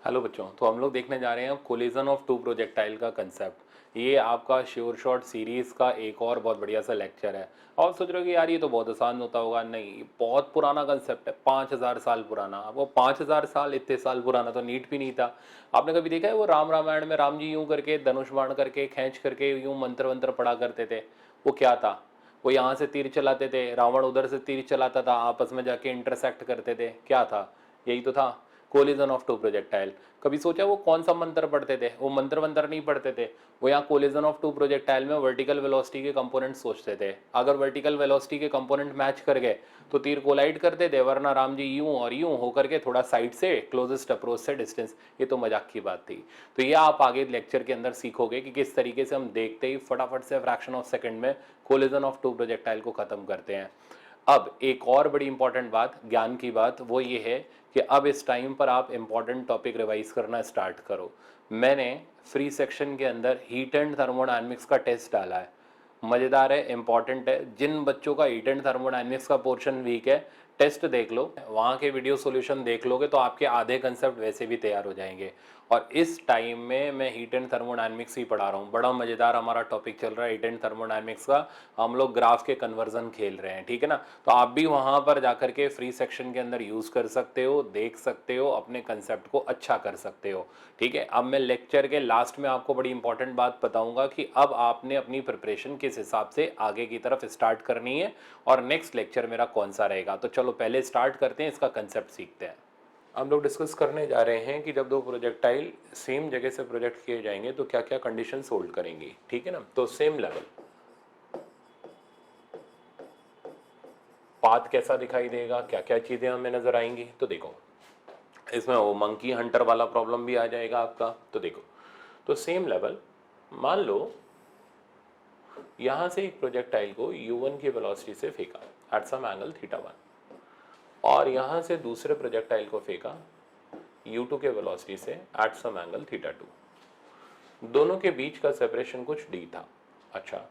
Hello बच्चों, तो हम लोग देखने जा रहे हैं अब कोलिजन ऑफ टू प्रोजेक्टाइल का कंसेप्ट। ये आपका श्योर शॉट सीरीज का एक और बहुत बढ़िया सा लेक्चर है। और सोच रहे हो कि यार ये तो बहुत आसान होता होगा, नहीं, ये बहुत पुराना कंसेप्ट है, 5000 साल पुराना। अब वो 5000 साल, इतने साल पुराना तो नीट भी नहीं था। आपने कभी देखा है वो राम रामायण में राम जी यूं करके धनुष बाण करके खींच करके यूं मंत्र वंत्र पढ़ा करते थे? वो क्या था? वो यहाँ से तीर चलाते थे, रावण उधर से तीर चलाता था, आपस में जाके इंटरसेक्ट करते थे। क्या था? यही तो था, कोलिजन ऑफ टू प्रोजेक्टाइल। कभी सोचा वो कौन सा मंत्र पढ़ते थे? वो मंत्र वंत्र नहीं पढ़ते थे। वो यहाँ कोलिजन ऑफ टू प्रोजेक्टाइल में वर्टिकल वेलोसिटी के कंपोनेंट सोचते थे। अगर वर्टिकल वेलोसिटी के कंपोनेंट मैच कर गए तो तीर कोलाइड करते थे, वरना राम जी यूं और यूं होकर के थोड़ा साइड से क्लोजेस्ट अप्रोच से डिस्टेंस। ये तो मजाक की बात थी। तो ये आप आगे लेक्चर के अंदर सीखोगे कि किस तरीके से हम देखते ही फटाफट से फ्रैक्शन ऑफ सेकंड में कोलिजन ऑफ टू प्रोजेक्टाइल को खत्म करते हैं। अब एक और बड़ी इंपॉर्टेंट बात, ज्ञान की बात, वो ये है कि अब इस टाइम पर आप इंपॉर्टेंट टॉपिक रिवाइज करना स्टार्ट करो। मैंने फ्री सेक्शन के अंदर हीट एंड थर्मोडायनेमिक्स का टेस्ट डाला है। मज़ेदार है, इंपॉर्टेंट है। जिन बच्चों का हीट एंड थर्मोडायनेमिक्स का पोर्शन वीक है, टेस्ट देख लो, वहाँ के वीडियो सॉल्यूशन देख लोगे तो आपके आधे कंसेप्ट वैसे भी तैयार हो जाएंगे। और इस टाइम में मैं हीट एंड थर्मोडायनेमिक्स ही पढ़ा रहा हूँ। बड़ा मज़ेदार हमारा टॉपिक चल रहा है हीट एंड थर्मोडायनेमिक्स का। हम लोग ग्राफ के कन्वर्जन खेल रहे हैं, ठीक है ना। तो आप भी वहाँ पर जाकर के फ्री सेक्शन के अंदर यूज़ कर सकते हो, देख सकते हो, अपने कंसेप्ट को अच्छा कर सकते हो, ठीक है। अब मैं लेक्चर के लास्ट में आपको बड़ी इंपॉर्टेंट बात बताऊंगा कि अब आपने अपनी प्रिपरेशन किस हिसाब से आगे की तरफ स्टार्ट करनी है और नेक्स्ट लेक्चर मेरा कौन सा रहेगा। तो चलो पहले स्टार्ट करते हैं, इसका कंसेप्ट सीखते हैं। हम लोग डिस्कस करने जा रहे हैं कि जब दो प्रोजेक्टाइल सेम जगह से प्रोजेक्ट किए जाएंगे तो क्या क्या कंडीशन होल्ड करेंगी, ठीक है ना। तो सेम लेवल, पाथ कैसा दिखाई देगा, क्या क्या चीज़ें हमें नज़र आएंगी। तो देखो, इसमें वो मंकी हंटर वाला प्रॉब्लम भी आ जाएगा आपका। तो देखो, तो सेम लेवल, मान लो यहाँ से एक प्रोजेक्टाइल को u1 की वेलोसिटी से फेंका एट सम एंगल θ1, और यहाँ से दूसरे प्रोजेक्टाइल को फेंका u2 के वेलोसिटी से एट सम एंगल θ2। दोनों के बीच का सेपरेशन कुछ d था। अच्छा,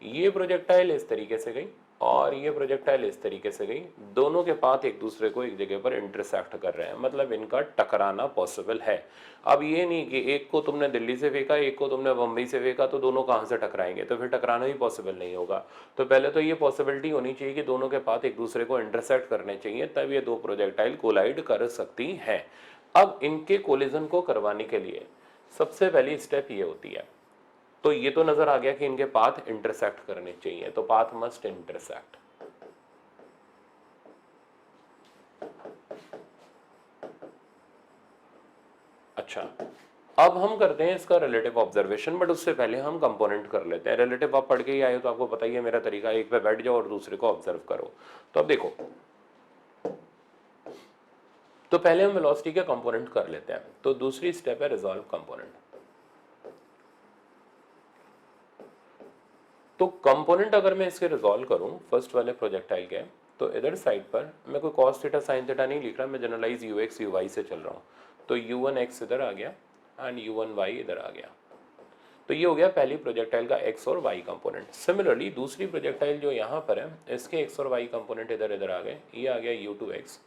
ये प्रोजेक्टाइल इस तरीके से गई और ये प्रोजेक्टाइल इस तरीके से गई। दोनों के पाथ एक दूसरे को एक जगह पर इंटरसेक्ट कर रहे हैं, मतलब इनका टकराना पॉसिबल है। अब ये नहीं कि एक को तुमने दिल्ली से फेंका, एक को तुमने बम्बई से फेंका, तो दोनों कहाँ से टकराएंगे? तो फिर टकराना ही पॉसिबल नहीं होगा। तो पहले तो ये पॉसिबिलिटी होनी चाहिए कि दोनों के पाथ एक दूसरे को इंटरसेक्ट करने चाहिए, तब ये दो प्रोजेक्टाइल कोलाइड कर सकती हैं। अब इनके कोलिजन को करवाने के लिए सबसे पहली स्टेप ये होती है। तो ये तो नजर आ गया कि इनके पाथ इंटरसेक्ट करने चाहिए, तो पाथ मस्ट इंटरसेक्ट। अच्छा, अब हम करते हैं इसका रिलेटिव ऑब्जर्वेशन, बट उससे पहले हम कंपोनेंट कर लेते हैं। रिलेटिव आप पढ़ के ही आए हो तो आपको पता ही है मेरा तरीका, एक पे बैठ जाओ और दूसरे को ऑब्जर्व करो। तो अब देखो, तो पहले हम वेलोसिटी के कंपोनेंट कर लेते हैं। तो दूसरी स्टेप है रिजॉल्व कंपोनेंट। तो कंपोनेंट अगर मैं इसके रिजॉल्व करूं फर्स्ट वाले प्रोजेक्टाइल के, तो इधर साइड पर मैं कोई कॉस थीटा साइन थीटा नहीं लिख रहा, मैं generalize u x u y से चल रहा हूं। तो u1 x इधर आ गया एंड u1 y इधर आ गया। तो ये हो गया पहली प्रोजेक्टाइल का x और y कंपोनेंट। सिमिलरली दूसरी प्रोजेक्टाइल जो यहाँ पर है, इसके x और y कंपोनेंट इधर इधर आ गए। ये आ गया u2x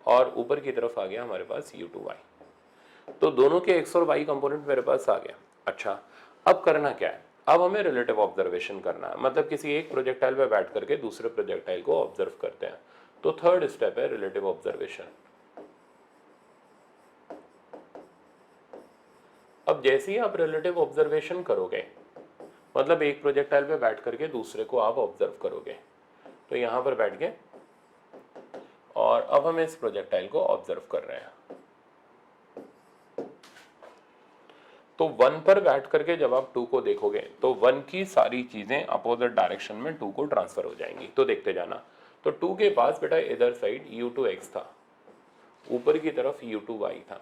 और ऊपर की तरफ आ गया हमारे पास u2y। तो दोनों के x और y कंपोनेंट मेरे पास आ गया। अच्छा, अब करना क्या है? अब हमें रिलेटिव ऑब्जर्वेशन करना है, मतलब किसी एक प्रोजेक्टाइल पे बैठ करके दूसरे प्रोजेक्टाइल को ऑब्जर्व करते हैं। तो थर्ड स्टेप है रिलेटिव ऑब्जर्वेशन। अब जैसे ही आप रिलेटिव ऑब्जर्वेशन करोगे, मतलब एक प्रोजेक्टाइल पे बैठ करके दूसरे को आप ऑब्जर्व करोगे, तो यहां पर बैठ गए और अब हम इस प्रोजेक्टाइल को ऑब्जर्व कर रहे हैं। तो 1 पर बैठ करके जब आप 2 को देखोगे तो 1 की सारी चीजें अपोजिट डायरेक्शन में 2 को ट्रांसफर हो जाएंगी। तो देखते जाना। तो 2 के पास बेटा इधर साइड u2x था, ऊपर की तरफ u2y था।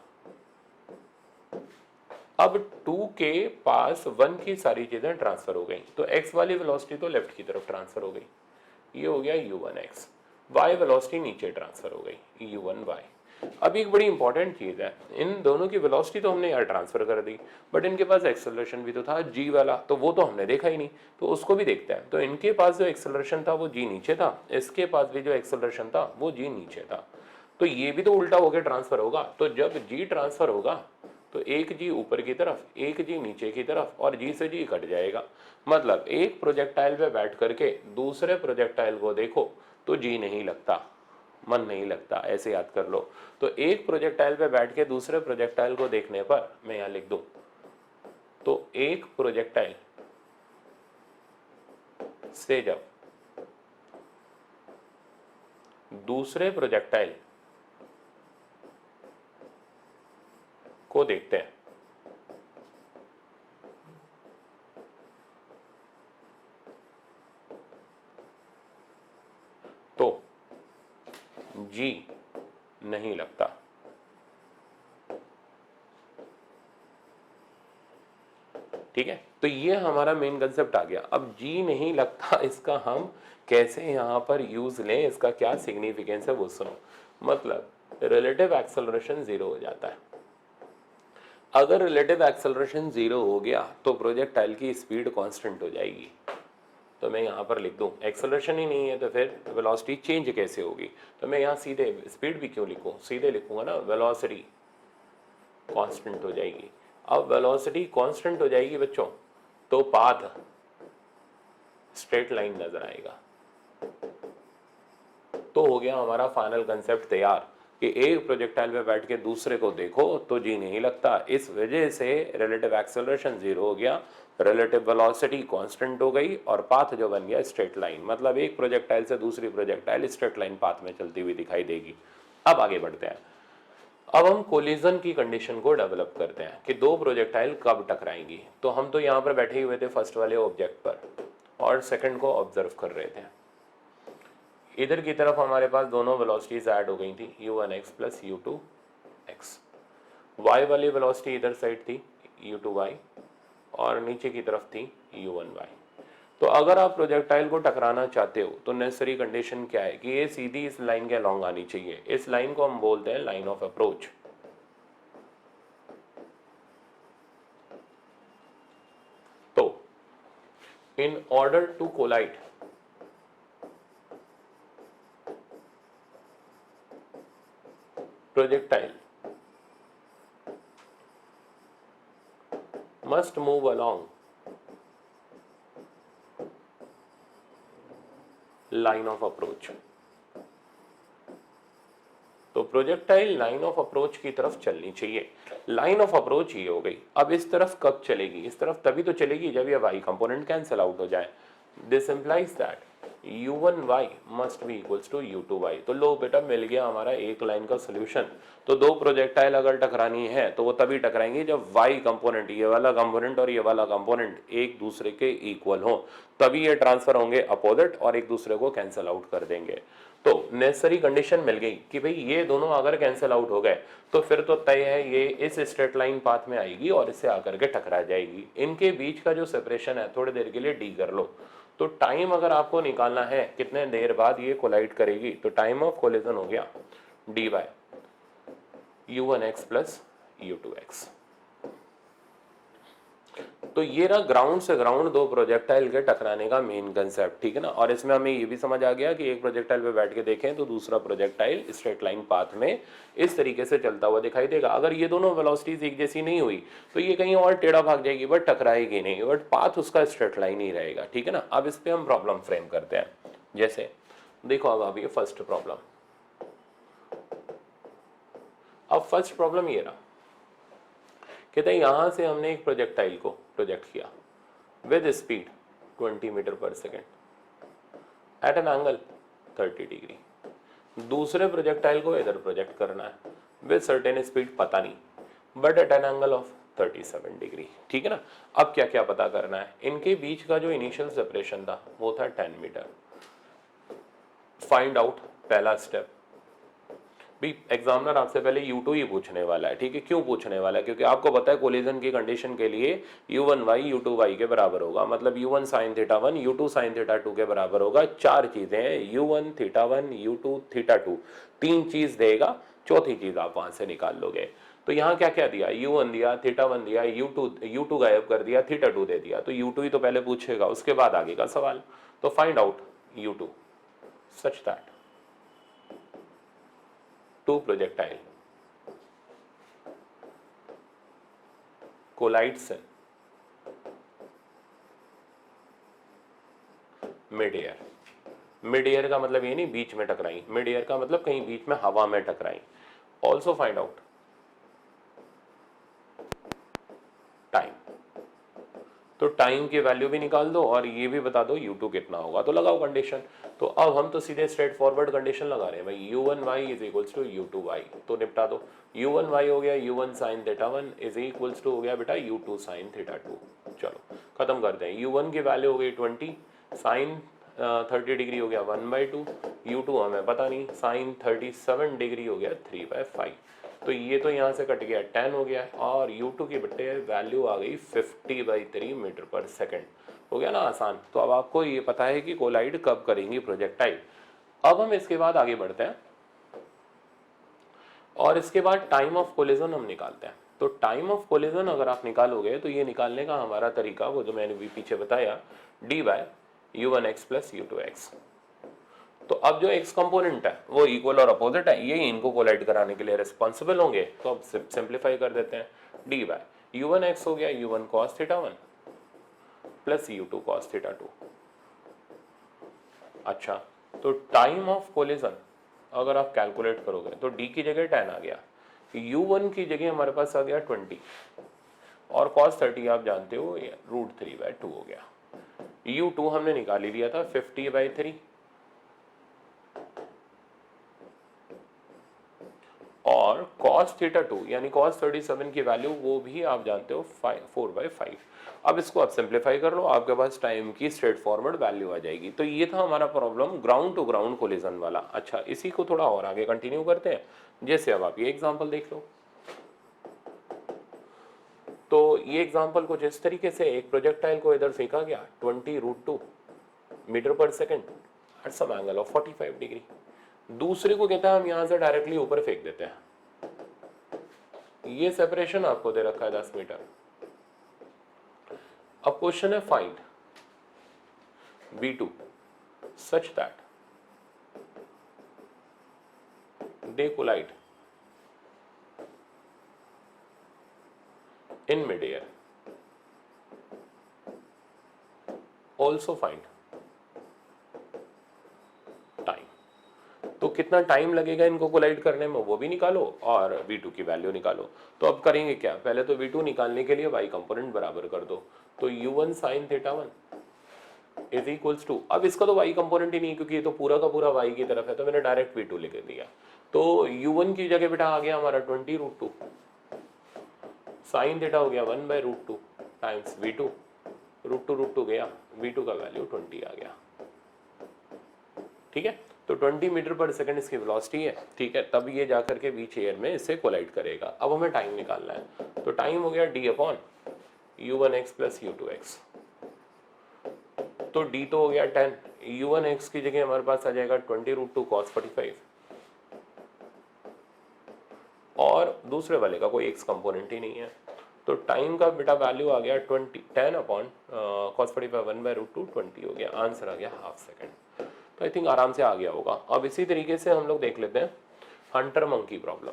अब 2 के पास 1 की सारी चीजें ट्रांसफर हो गई, तो x वाली वेलोसिटी तो लेफ्ट की तरफ ट्रांसफर हो गई, ये हो गया u1x। y वेलोसिटी नीचे ट्रांसफर हो गई, u1y। अब एक बड़ी इंपॉर्टेंट चीज है, इन दोनों की वेलोसिटी तो हमने यार ट्रांसफर कर दी, बट इनके पास एक्सेलरेशन भी तो था g वाला, तो वो तो हमने देखा ही नहीं, तो उसको भी देखते हैं। तो इनके पास जो एक्सेलरेशन था वो g नीचे था, इसके पास भी जो एक्सेलरेशन था वो g नीचे था। तो ये भी तो उल्टा होकर ट्रांसफर होगा। तो जब g ट्रांसफर होगा तो एक जी ऊपर की तरफ, एक जी नीचे की तरफ, और जी से जी कट जाएगा। मतलब एक प्रोजेक्टाइल पे बैठ करके दूसरे प्रोजेक्टाइल को देखो तो जी नहीं लगता, मन नहीं लगता, ऐसे याद कर लो। तो एक प्रोजेक्टाइल पे बैठ के दूसरे प्रोजेक्टाइल को देखने पर मैं यहां लिख दूं, तो एक प्रोजेक्टाइल से जब दूसरे प्रोजेक्टाइल को देखते हैं तो जी नहीं लगता। ठीक है, तो ये हमारा मेन कंसेप्ट आ गया। अब जी नहीं लगता इसका हम कैसे यहां पर यूज लें, इसका क्या सिग्निफिकेंस है वो सुनो। मतलब रिलेटिव एक्सेलरेशन जीरो हो जाता है। अगर रिलेटिव एक्सेलरेशन जीरो हो गया तो प्रोजेक्टाइल की स्पीड कांस्टेंट हो जाएगी। तो मैं यहाँ पर लिख दूं एक्सेलरेशन ही नहीं है तो फिर वेलोसिटी चेंज कैसे होगी। तो मैं यहाँ सीधे स्पीड भी क्यों लिखूं, सीधे लिखूंगा ना वेलोसिटी कांस्टेंट हो जाएगी। अब वेलोसिटी कांस्टेंट हो जाएगी बच्चों, तो पाथ स्ट्रेट लाइन नजर आएगा। तो हो गया हमारा फाइनल कंसेप्ट तैयार कि एक प्रोजेक्टाइल पे बैठ के दूसरे को देखो तो जी नहीं लगता। इस वजह से रिलेटिव एक्सेलरेशन जीरो हो गया, रिलेटिव वेलोसिटी कांस्टेंट हो गई, और पाथ जो बन गया स्ट्रेट लाइन। मतलब एक प्रोजेक्टाइल से दूसरी प्रोजेक्टाइल स्ट्रेट लाइन पाथ में चलती हुई दिखाई देगी। अब आगे बढ़ते हैं। अब हम कोलिजन की कंडीशन को डेवलप करते हैं कि दो प्रोजेक्टाइल कब टकराएंगी। तो हम तो यहाँ पर बैठे हुए थे फर्स्ट वाले ऑब्जेक्ट पर और सेकंड को ऑब्जर्व कर रहे थे। इधर की तरफ हमारे पास दोनों वेलोसिटीज ऐड हो गई थी, u1x प्लस u2x। y वाली वेलोसिटी इधर साइड थी u2y, और नीचे की तरफ थी u1y। तो अगर आप प्रोजेक्टाइल को टकराना चाहते हो तो नेसेसरी कंडीशन क्या है कि ये सीधी इस लाइन के अलॉन्ग आनी चाहिए। इस लाइन को हम बोलते हैं लाइन ऑफ अप्रोच। तो in order to collide projectile must move along line of approach। तो प्रोजेक्टाइल लाइन ऑफ अप्रोच की तरफ चलनी चाहिए। लाइन ऑफ अप्रोच ये हो गई। अब इस तरफ कब चलेगी, इस तरफ तभी तो चलेगी जब ये y कंपोनेंट कैंसिल आउट हो जाए। This implies that u1y must be equals to u2y। तो लो बेटा मिल गया हमारा एक लाइन का सोल्यूशन। तो दो प्रोजेक्टाइल अगर टकरानी है तो वो तभी टकराएंगे जब y कंपोनेंट, ये वाला कंपोनेंट और ये वाला कंपोनेंट एक दूसरे के इक्वल हो, तभी ये ट्रांसफर होंगे अपोजिट और एक दूसरे को कैंसिल आउट कर देंगे। तो नेसेसरी कंडीशन मिल गई कि भाई ये दोनों अगर कैंसिल आउट हो गए तो फिर तो तय है ये इस स्ट्रेट लाइन पाथ में आएगी और इससे आकर के टकरा जाएगी। इनके बीच का जो सेपरेशन है थोड़ी देर के लिए डी कर लो। तो टाइम अगर आपको निकालना है कितने देर बाद ये कोलाइड करेगी, तो टाइम ऑफ कोलिजन हो गया D bye u1x plus u2x। तो ये रहा ग्राउंड से ग्राउंड दो प्रोजेक्टाइल के टकराने का मेन कंसेप्ट। ठीक है ना। और इसमें हमें ये भी समझ आ गया कि एक प्रोजेक्टाइल पे बैठ के देखें तो दूसरा प्रोजेक्टाइल स्ट्रेट लाइन पाथ में इस तरीके से चलता हुआ दिखाई देगा। अगर ये दोनों वेलोसिटीज एक जैसी नहीं हुई तो ये कहीं और टेढ़ा भाग जाएगी, बट टकराएगी नहीं, बट पाथ उसका स्ट्रेट लाइन ही रहेगा। ठीक है ना। अब इस पर हम प्रॉब्लम फ्रेम करते हैं। जैसे देखो अब ये फर्स्ट प्रॉब्लम। अब फर्स्ट प्रॉब्लम ये रहा, कहते हैं यहां से हमने एक प्रोजेक्टाइल को प्रोजेक्ट किया विद स्पीड 20 मीटर पर second at an angle 30 degree. दूसरे प्रोजेक्टाइल को इधर प्रोजेक्ट करना है विद सर्टेन स्पीड पता नहीं, but at an angle of 37 degree. ठीक है ना। अब क्या क्या पता करना है, इनके बीच का जो इनिशियल सेपरेशन था वो था 10 मीटर। फाइंड आउट पहला स्टेप। भी एग्जामिनर आपसे पहले u2 ही पूछने वाला है। ठीक है। क्यों पूछने वाला है, क्योंकि आपको पता है कोलिजन की कंडीशन के लिए u1y u2y के बराबर होगा। मतलब u1 sin theta 1 u2 sin theta 2 के बराबर होगा। चार चीजें हैं, u1 थीटा 1 u2 थीटा 2, तीन चीज देगा, चौथी चीज आप वहां से निकाल लोगे। तो यहाँ क्या क्या दिया, u1 दिया, थीटा 1 दिया, u2 गायब कर दिया, थीटा 2 दे दिया। तो u2 ही तो पहले पूछेगा, उसके बाद आगे का सवाल। तो find out u2 such that two projectile collides in mid air. Mid air का मतलब ये नहीं बीच में टकराई, मिड एयर का मतलब कहीं बीच में हवा में टकराई। Also find out time. तो टाइम की वैल्यू भी निकाल दो और ये भी बता दो u2 कितना होगा, तो लगाओ कंडीशन। तो अब हम तो सीधे स्ट्रेट फॉरवर्ड कंडीशन लगा रहे हैं भाई, u1y is equals to u2y, तो निपटा दो। u1y हो गया u1 sine theta 1 is equals to हो गया बेटा u2 साइन थीटा 2। चलो खत्म करते हैं। u1 की वैल्यू हो गई 20, साइन 30 डिग्री हो गया 1/2, u2 हमें पता नहीं, साइन 37 डिग्री हो गया 3/5। तो ये तो यहाँ से कट गया 10 हो गया, और u2 की बट्टे वैल्यू आ गई 50/3 मीटर पर सेकंड। हो गया ना आसान। तो अब आपको ये पता है कि कोलाइड कब करेंगी प्रोजेक्टाइल। अब हम इसके बाद आगे बढ़ते हैं और इसके बाद टाइम ऑफ कोलिजन हम निकालते हैं। तो टाइम ऑफ कोलिजन अगर आप निकालोगे तो ये निकालने का हमारा तरीका वो जो मैंने भी पीछे बताया, dy(u1x + u2x)। तो अब जो x कंपोनेंट है वो इक्वल और अपोजिट है, ये इनको कोलाइड कराने के लिए रिस्पॉन्सिबल होंगे। तो अब सिंप्लीफाई कर देते हैं। dy(u1x) हो गया u1 cos theta 1 + u2 cos theta 2। अच्छा, तो टाइम ऑफ कोलिजन अगर आप कैलकुलेट करोगे तो d की जगह 10 आ गया, u1 की जगह हमारे पास आ गया 20, और cos 30 आप जानते हो √3/2 हो गया। u2 हमने निकाल ही लिया था 50/3, और cos थीटा 2 यानी cos 37 की वैल्यू वो भी आप जानते हो 4/5। अब इसको आप सिंप्लीफाई कर लो, आपके पास टाइम की स्ट्रेट फॉरवर्ड वैल्यू आ जाएगी। तो ये था हमारा problem ground to ground collision वाला। अच्छा, इसी को थोड़ा और आगे कंटिन्यू करते हैं। जैसे अब आप ये एग्जांपल देख लो। तो ये एग्जांपल कुछ इस तरीके से, एक प्रोजेक्टाइल को इधर फेंका गया 20√2 मीटर पर second at some angle of 45 degree. दूसरे को कहता है हम यहां से डायरेक्टली ऊपर फेंक देते हैं। ये सेपरेशन आपको दे रखा है 10 मीटर। अब क्वेश्चन है find v2 such that they collide in midair. Also find time. तो कितना टाइम लगेगा इनको कोलाइड करने में वो भी निकालो और v2 की वैल्यू निकालो। तो अब करेंगे क्या, पहले तो v2 निकालने के लिए y कंपोनेंट बराबर कर दो। तो u1 sine theta 1 is equals to, अब इसका तो y कंपोनेंट ही नहीं क्योंकि ये तो पूरा का पूरा y की तरफ है, तो मैंने डायरेक्ट v2 लिख दिया। तो u1 की जगह बेटा आ गया हमारा 20√2, साइन थीटा हो गया 1/√2 टाइम्स v2, √2 गया, v2 का वैल्यू 20 आ गया। ठीक है, तो 20 मीटर पर सेकंड इसकी वेलोसिटी है। ठीक है, तब ये जाकर के बीच एयर में इससे कोलाइड करेगा। अब हमें टाइम निकालना है। तो टाइम हो गया d/u1x + u2x। तो d तो हो गया 10, u1x की जगह हमारे पास आ जाएगा 20√2 cos 45, और दूसरे वाले का कोई x कंपोनेंट ही नहीं है। तो टाइम का बेटा वैल्यू आ गया 10/cos 45 1/√2 20 हो गया। आंसर आ गया हाफ सेकंड। तो आई थिंक आराम से आ गया होगा। अब इसी तरीके से हम लोग देख लेते हैं हंटर मंकी प्रॉब्लम।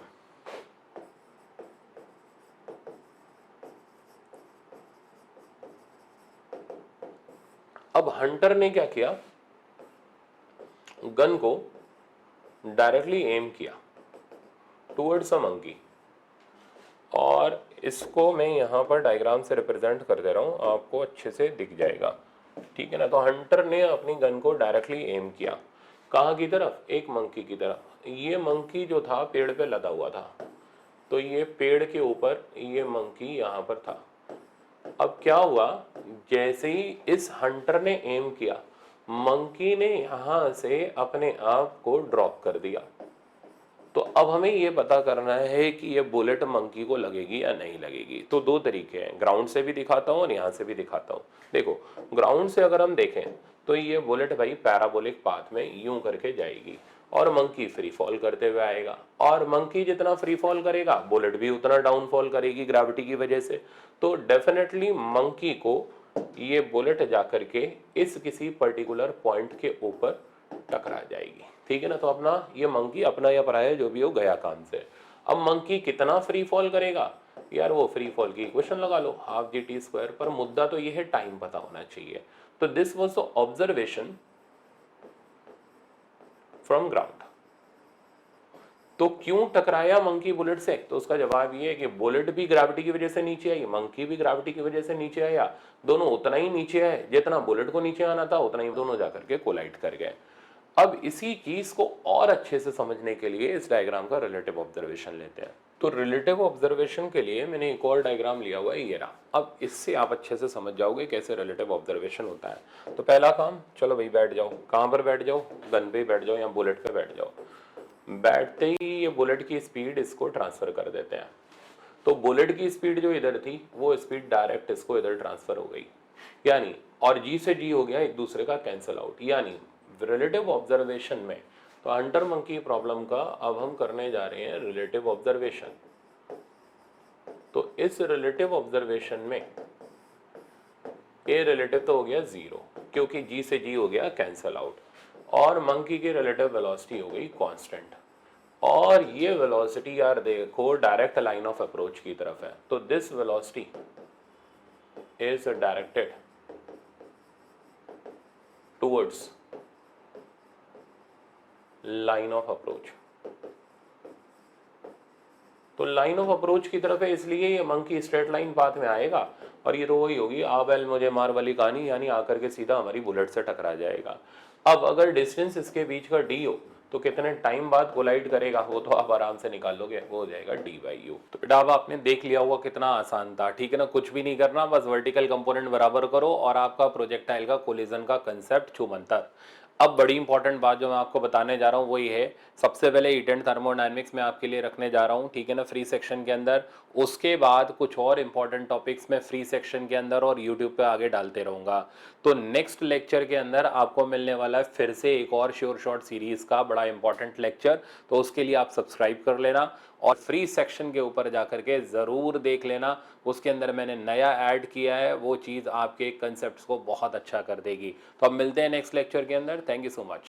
अब हंटर ने क्या किया, गन को डायरेक्टली एम किया टुवर्ड्स अ मंकी, और इसको मैं यहां पर डायग्राम से रिप्रेजेंट कर दे रहा हूं, आपको अच्छे से दिख जाएगा। ठीक है ना। तो हंटर ने अपनी गन को डायरेक्टली एम किया, कहाँ की तरफ, एक मंकी की तरफ। ये मंकी जो था पेड़ पे लदा हुआ था, तो ये पेड़ के ऊपर ये मंकी यहाँ पर था। अब क्या हुआ, जैसे ही इस हंटर ने एम किया, मंकी ने यहां से अपने आप को ड्रॉप कर दिया। तो अब हमें ये पता करना है कि ये बुलेट मंकी को लगेगी या नहीं लगेगी। तो दो तरीके हैं, ग्राउंड से भी दिखाता हूं और यहां से भी दिखाता हूं। देखो, ग्राउंड से अगर हम देखें तो ये बुलेट भाई पैराबोलिक पाथ में यूं करके जाएगी और मंकी फ्री फॉल करते हुए आएगा, और मंकी जितना फ्री फॉल करेगा बुलेट भी उतना डाउनफॉल करेगी ग्रेविटी की वजह से। तो डेफिनेटली मंकी को ये बुलेट जाकर के इस किसी पर्टिकुलर पॉइंट के ऊपर टकरा जाएगी। ठीक है ना। तो अपना ये मंकी, अपना या पराया जो भी हो, गया काम से। अब मंकी कितना फ्री फॉल करेगा, यार वो फ्री फॉल की इक्वेशन लगा लो, हाफ जी टी स्क्वायर, पर मुद्दा तो ये है टाइम पता होना चाहिए। तो this was the observation from ground. तो क्यों टकराया मंकी बुलेट से? तो उसका जवाब ये है कि बुलेट भी ग्रेविटी की वजह से नीचे आई, मंकी भी ग्रेविटी की वजह से नीचे आया, दोनों उतना ही नीचे आए जितना बुलेट को नीचे आना था, उतना ही दोनों जाकर के कोलाइड कर गए। अब इसी चीज को और अच्छे से समझने के लिए इस डायग्राम का रिलेटिव ऑब्जर्वेशन लेते हैं। तो रिलेटिव ऑब्जर्वेशन के लिए मैंने एक और डायग्राम लिया हुआ है, ये रहा। अब इससे आप अच्छे से समझ जाओगे कैसे रिलेटिव ऑब्जर्वेशन होता है। तो पहला काम, चलो भाई बैठ जाओ। कहां पर बैठ जाओ? गन पे बैठ जाओ या बुलेट पे बैठ जाओ। बैठते ही ये बुलेट की स्पीड इसको ट्रांसफर कर देते हैं। तो बुलेट की स्पीड जो इधर थी वो स्पीड डायरेक्ट इसको इधर ट्रांसफर हो गई, यानी और जी से जी हो गया एक दूसरे का कैंसिल आउट। यानी रिलेटिव ऑब्जर्वेशन में, तो हंटर मंकी प्रॉब्लम का अब हम करने जा रहे हैं रिलेटिव ऑब्जर्वेशन। तो इस रिलेटिव ऑब्जर्वेशन में ए रिलेटिव तो हो गया 0 क्योंकि जी से जी हो गया कैंसिल आउट, और मंकी की रिलेटिव वेलोसिटी हो गई कांस्टेंट, और ये वेलोसिटी यार देखो डायरेक्ट लाइन ऑफ अप्रोच की तरफ है। तो this velocity is directed towards line of approach. तो लाइन ऑफ अप्रोच की तरफ है, इसलिए ये मंकी स्ट्रेट लाइन पाथ में आएगा, और ये तो वही होगी आ बैल मुझे मार वाली कहानी, यानी आकर के सीधा हमारी बुलेट से टकरा जाएगा। अब अगर डिस्टेंस इसके बीच का डी हो तो कितने टाइम बाद कोलाइड करेगा वो तो आप आराम से निकाल लोगे, वो हो जाएगा डी बाई यू। तो बेटा अब आपने देख लिया हुआ कितना आसान था, ठीक है ना। कुछ भी नहीं करना, बस वर्टिकल कंपोनेंट बराबर करो और आपका प्रोजेक्टाइल का कोलिजन का कंसेप्ट छूमंतर। अब बड़ी इंपॉर्टेंट बात जो मैं आपको बताने जा रहा हूँ वही है, सबसे पहले हीट एंड थर्मोडायनेमिक्स में आपके लिए रखने जा रहा हूँ, ठीक है ना, फ्री सेक्शन के अंदर। उसके बाद कुछ और इंपॉर्टेंट टॉपिक्स में फ्री सेक्शन के अंदर और यूट्यूब पे आगे डालते रहूँगा। तो नेक्स्ट लेक्चर के अंदर आपको मिलने वाला है फिर से एक और श्योर शॉर्ट सीरीज का बड़ा इंपॉर्टेंट लेक्चर, तो उसके लिए आप सब्सक्राइब कर लेना और फ्री सेक्शन के ऊपर जाकर के ज़रूर देख लेना। उसके अंदर मैंने नया ऐड किया है, वो चीज़ आपके कंसेप्ट्स को बहुत अच्छा कर देगी। तो अब मिलते हैं नेक्स्ट लेक्चर के अंदर। Thank you so much.